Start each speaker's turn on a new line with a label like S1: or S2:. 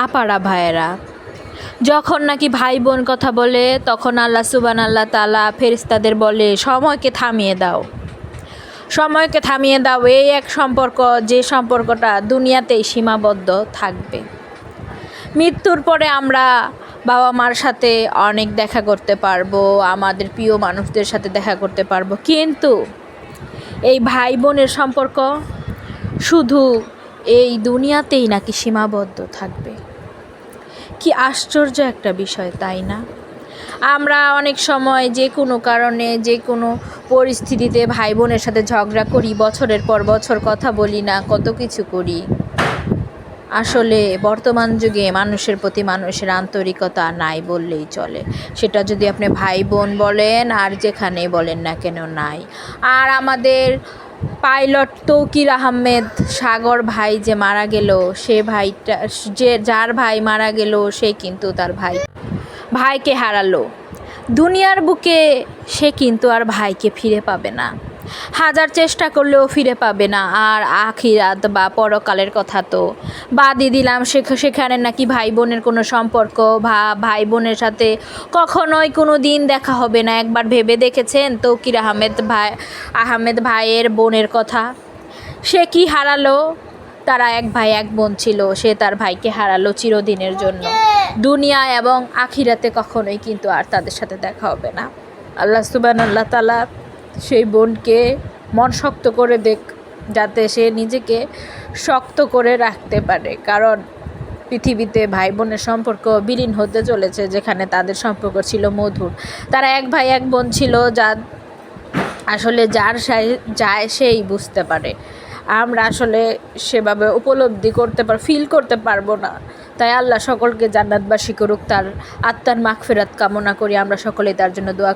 S1: আপারা ভাইয়েরা, যখন নাকি ভাই বোন কথা বলে তখন আল্লাহ সুবহানাল্লাহ তাআলা ফেরেশতাদের বলে সময়কে থামিয়ে দাও, সময়কে থামিয়ে দাও। এই এক সম্পর্ক, যে সম্পর্কটা দুনিয়াতেই সীমাবদ্ধ থাকবে। মৃত্যুর পরে আমরা বাবা মার সাথে অনেক দেখা করতে পারবো, আমাদের প্রিয় মানুষদের সাথে দেখা করতে পারবো, কিন্তু এই ভাই বোনের সম্পর্ক শুধু এই দুনিয়াতেই নাকি সীমাবদ্ধ থাকবে। কি আশ্চর্য একটা বিষয়, তাই না? আমরা অনেক সময় যে কোনো কারণে, যে কোনো পরিস্থিতিতে ভাই বোনের সাথে ঝগড়া করি, বছরের পর বছর কথা বলি না, কত কিছু করি। আসলে বর্তমান যুগে মানুষের প্রতি মানুষের আন্তরিকতা নাই বললেই চলে। সেটা যদি আপনি ভাই বোন বলেন আর যেখানেই বলেন না কেন, নাই। আর আমাদের পাইলট তৌকির আহমেদ সাগর ভাই যে মারা গেল, সে ভাইটা, যার ভাই মারা গেল, সে কিন্তু তার ভাইকে হারালো। দুনিয়ার বুকে সে কিন্তু আর ভাইকে ফিরে পাবে না, হাজার চেষ্টা করলেও ফিরে পাবে না। আর আখিরাত বা পরকালের কথা তো বাদই দিলাম, সেখানে নাকি ভাই বোনের কোনো সম্পর্ক বা ভাই বোনের সাথে কখনোই কোনো দিন দেখা হবে না। একবার ভেবে দেখেছেন তৌকির আহমেদ ভাইয়ের বোনের কথা? সে কি হারালো? তারা এক ভাই এক বোন ছিল, সে তার ভাইকে হারালো চিরদিনের জন্য। দুনিয়া এবং আখিরাতে কখনোই কিন্তু আর তাদের সাথে দেখা হবে না। আল্লাহ সুবহানাল্লাহ তাআলা সেই বোনকে মন শক্ত করে দেখ, যাতে সে নিজেকে শক্ত করে রাখতে পারে। কারণ পৃথিবীতে ভাই বোনের সম্পর্ক বিলীন হতে চলেছে, যেখানে তাদের সম্পর্ক ছিল মধুর। তারা এক ভাই এক বোন ছিল, যা আসলে যার যায় সেই বুঝতে পারে। আমরা আসলে সেভাবে উপলব্ধি ফিল করতে পারবো না। তাই আল্লাহ সকলকে জান্নাতবাসী করুক, তার আত্মার মাগফিরাত কামনা করি। আমরা সকলেই তার জন্য দোয়া